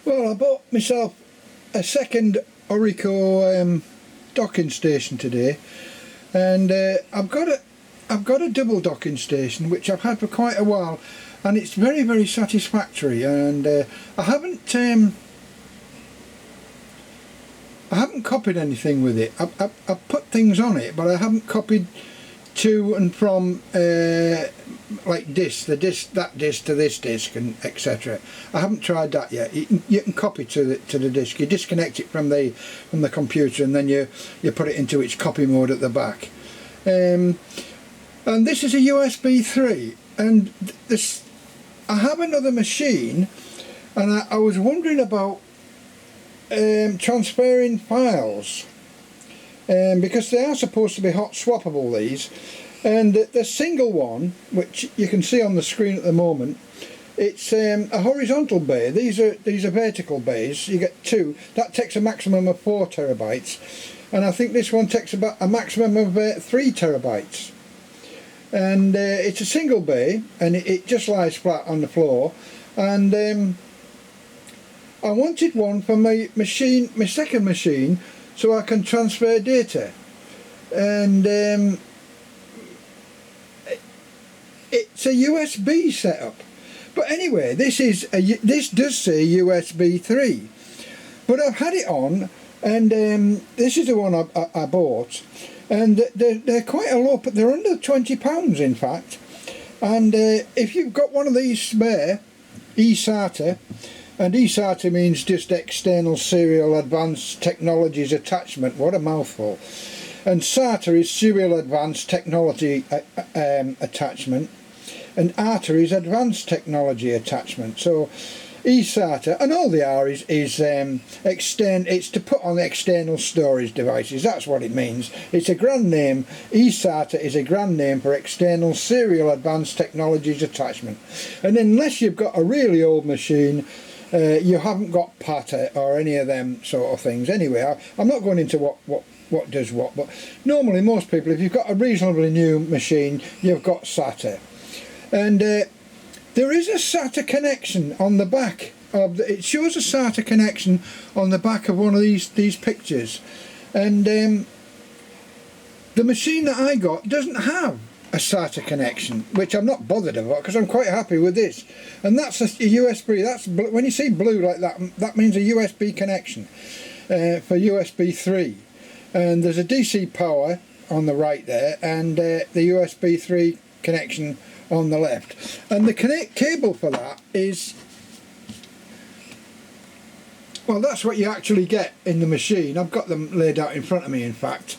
Well, I bought myself a second Orico docking station today, and I've got a double docking station which I've had for quite a while, and it's very satisfactory. And I haven't copied anything with it. I've put things on it, but I haven't copied to and from like that disc to this disc, and etc. I haven't tried that yet. You can copy to the disc. You disconnect it from the computer, and then you put it into its copy mode at the back. And this is a USB 3, and this I have another machine, and I was wondering about transferring files, because they are supposed to be hot swappable, these. And the single one, which you can see on the screen at the moment, it's a horizontal bay. These are vertical bays. You get two. That takes a maximum of 4 terabytes, and I think this one takes about a maximum of 3 terabytes. And it's a single bay, and it just lies flat on the floor. And I wanted one for my second machine, so I can transfer data. And it's a USB setup. But anyway, this does say USB 3. But I've had it on, and this is the one I bought, and they're quite a lot, but they're under £20 in fact. And if you've got one of these spare, eSATA, and eSATA means just External Serial Advanced Technologies Attachment, what a mouthful. And SATA is Serial Advanced Technology Attachment, and ATA is Advanced Technology Attachment. So eSATA, and all they are is it's to put on external storage devices. That's what it means. It's a grand name. eSATA is a grand name for External Serial Advanced Technologies Attachment. And unless you've got a really old machine, you haven't got PATA or any of them sort of things. Anyway, I'm not going into what does what, but normally most people, if you've got a reasonably new machine, you've got SATA. And there is a SATA connection on the back of it shows a SATA connection on the back of one of these pictures, and the machine that I got doesn't have a SATA connection, which I'm not bothered about because I'm quite happy with this. And that's a USB. That's when you see blue like that, that means a USB connection for USB 3. And there's a DC power on the right there, and the USB 3 connection on the left. And the cable for that is, well, that's what you actually get in the machine. I've got them laid out in front of me, in fact.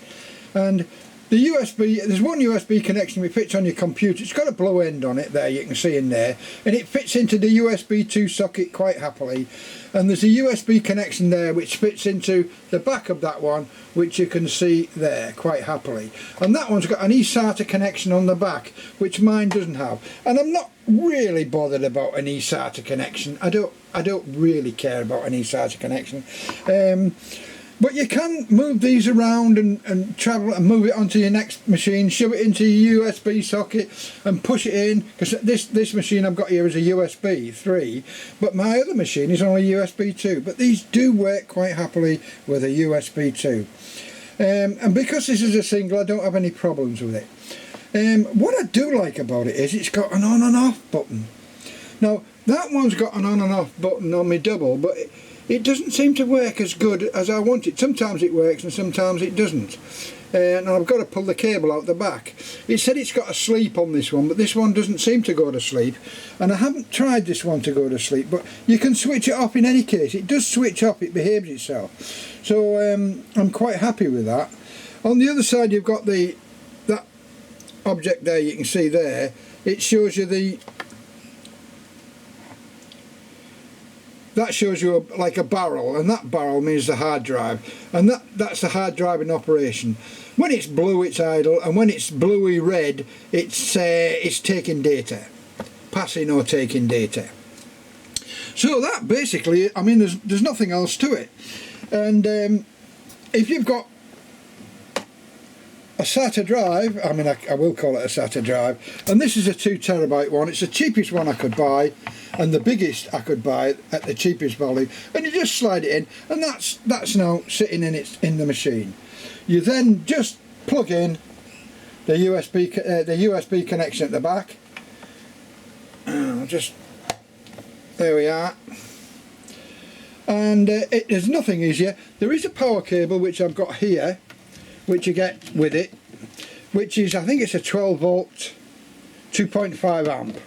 And the USB, there's one USB connection which fits on your computer. It's got a blow end on it there, you can see in there, and it fits into the USB 2 socket quite happily. And there's a USB connection there which fits into the back of that one, which you can see there quite happily. And that one's got an eSATA connection on the back, which mine doesn't have. And I'm not really bothered about an eSATA connection. I don't really care about an eSATA connection. But you can move these around and travel and move it onto your next machine, shove it into your USB socket and push it in, because this machine I've got here is a USB 3, but my other machine is only USB 2. But these do work quite happily with a USB 2. And because this is a single, I don't have any problems with it. What I do like about it is it's got an on and off button. Now, that one's got an on and off button on my double, but it doesn't seem to work as good as I want it. Sometimes it works and sometimes it doesn't. And I've got to pull the cable out the back. It said it's got a sleep on this one, but this one doesn't seem to go to sleep. And I haven't tried this one to go to sleep, but you can switch it off in any case. It does switch off, it behaves itself. So I'm quite happy with that. On the other side you've got that object there, you can see there. It shows you that shows you like a barrel, and that barrel means the hard drive, and that's the hard drive in operation. When it's blue, it's idle, and when it's bluey red, it's taking data, passing or taking data. So that basically, I mean, there's nothing else to it. And if you've got a SATA drive. I mean, I will call it a SATA drive, and this is a 2 terabyte one. It's the cheapest one I could buy and the biggest I could buy at the cheapest value, and you just slide it in, and that's now sitting in the machine. You then just plug in the USB connection at the back. There we are. And there's nothing easier. There is a power cable which I've got here, which you get with it, which is, I think it's a 12 volt 2.5 amp,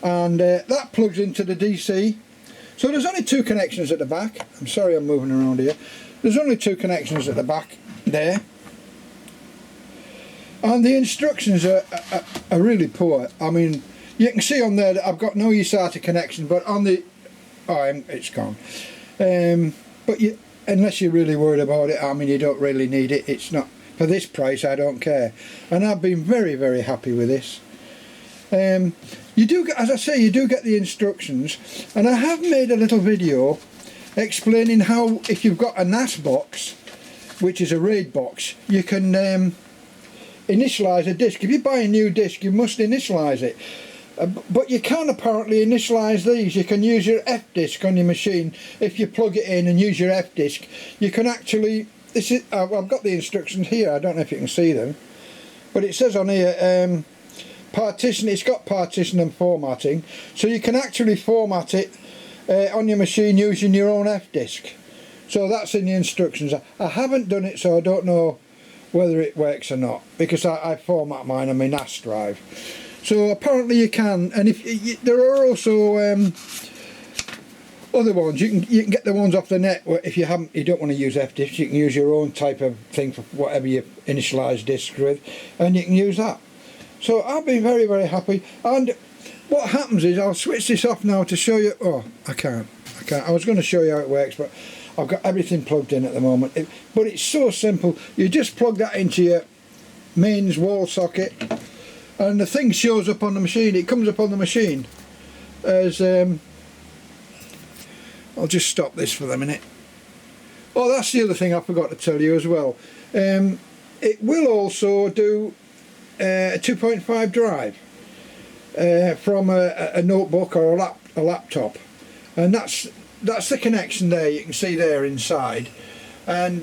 and that plugs into the DC. So there's only 2 connections at the back. I'm sorry I'm moving around here. There's only 2 connections at the back there, and the instructions are really poor. I mean, you can see on there that I've got no eSATA connection, but on the it's gone. But unless you're really worried about it, I mean, you don't really need it. It's not, for this price, I don't care. And I've been very, very happy with this. You do get, as I say, you do get the instructions, and I have made a little video explaining how, if you've got a NAS box, which is a RAID box, you can initialize a disk. If you buy a new disk, you must initialize it. But you can apparently initialize these. You can use your F disk on your machine. If you plug it in and use your F disk, you can actually, this is, I've got the instructions here, I don't know if you can see them, but it says on here, partition, it's got partition and formatting, so you can actually format it on your machine using your own F disk. So that's in the instructions. I haven't done it, so I don't know whether it works or not, because I format mine on my NAS drive. So apparently you can, and there are also other ones. You can get the ones off the net. If you don't want to use F disk, you can use your own type of thing for whatever you initialize disks with, and you can use that. So I've been very, very happy. And what happens is, I'll switch this off now to show you. Oh, I can't. I was going to show you how it works, but I've got everything plugged in at the moment. But it's so simple. You just plug that into your mains wall socket, and the thing shows up on the machine. It comes up on the machine as I'll just stop this for a minute. Oh, that's the other thing I forgot to tell you as well. It will also do a 2.5 drive from a notebook or a laptop, and that's the connection there. You can see there inside, and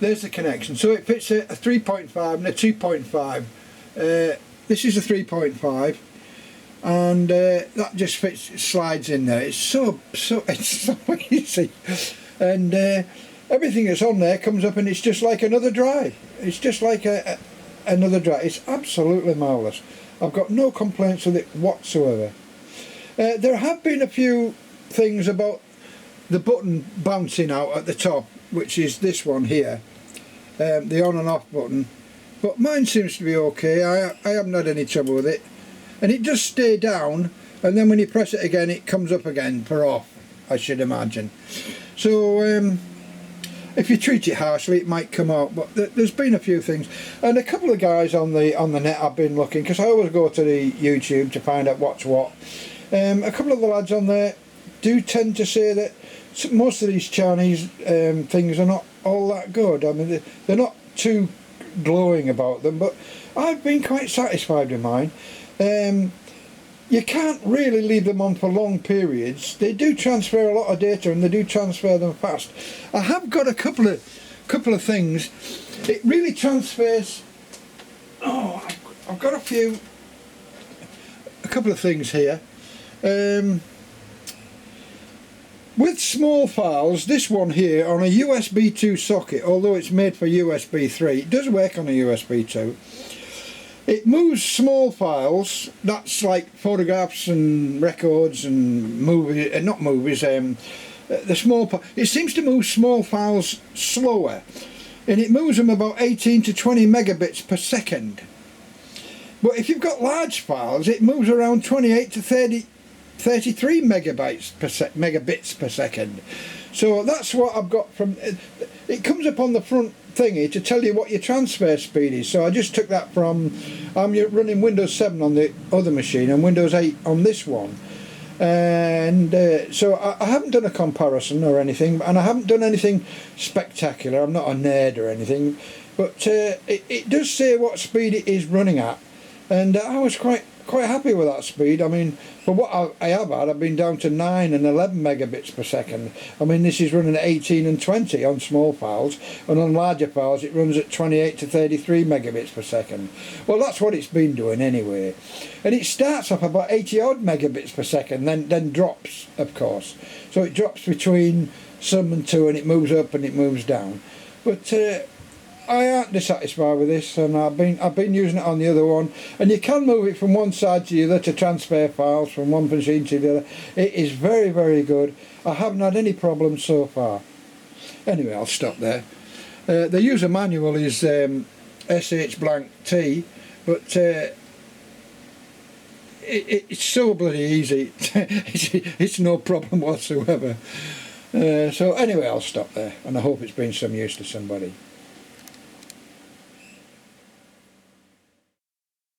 there's the connection. So it fits a 3.5 and a 2.5. This is a 3.5, and that just fits, slides in there. It's so easy, and everything that's on there comes up, and it's just like another drive. It's just like another drive. It's absolutely marvellous. I've got no complaints with it whatsoever. There have been a few things about the button bouncing out at the top, which is this one here, the on and off button. But mine seems to be okay. I haven't had any trouble with it. And it does stay down, and then when you press it again, it comes up again for off, I should imagine. So if you treat it harshly, it might come out. But there's been a few things. And a couple of guys on the net I've been looking, because I always go to the YouTube to find out what's what. A couple of the lads on there do tend to say that most of these Chinese things are not all that good. I mean, they're not too glowing about them, but I've been quite satisfied with mine. You can't really leave them on for long periods. They do transfer a lot of data, and they do transfer them fast. I have got a couple of things. It really transfers. Oh, I've got a couple of things here. With small files, this one here on a USB 2 socket, although it's made for USB 3, it does work on a USB 2. It moves small files, that's like photographs and records and movies, not movies, the small, it seems to move small files slower, and it moves them about 18 to 20 megabits per second. But if you've got large files, it moves around 28 to 33 megabits per second. So that's what I've got from it. Comes up on the front thingy to tell you what your transfer speed is. So I just took that from, I'm running Windows 7 on the other machine and Windows 8 on this one, and so I haven't done a comparison or anything, and I haven't done anything spectacular. I'm not a nerd or anything, but it does say what speed it is running at, and I was quite happy with that speed. I mean, for what I have had, I've been down to 9 and 11 megabits per second. I mean, this is running at 18 and 20 on small files, and on larger files it runs at 28 to 33 megabits per second. Well, that's what it's been doing anyway. And it starts off about 80 odd megabits per second, then drops, of course. So it drops between some and 2, and it moves up and it moves down. But I aren't dissatisfied with this, and I've been using it on the other one, and you can move it from one side to the other to transfer files from one machine to the other. It is very, very good. I haven't had any problems so far. Anyway, I'll stop there. The user manual is SH blank T, but it's so bloody easy. It's no problem whatsoever. So anyway, I'll stop there, and I hope it's been some use to somebody.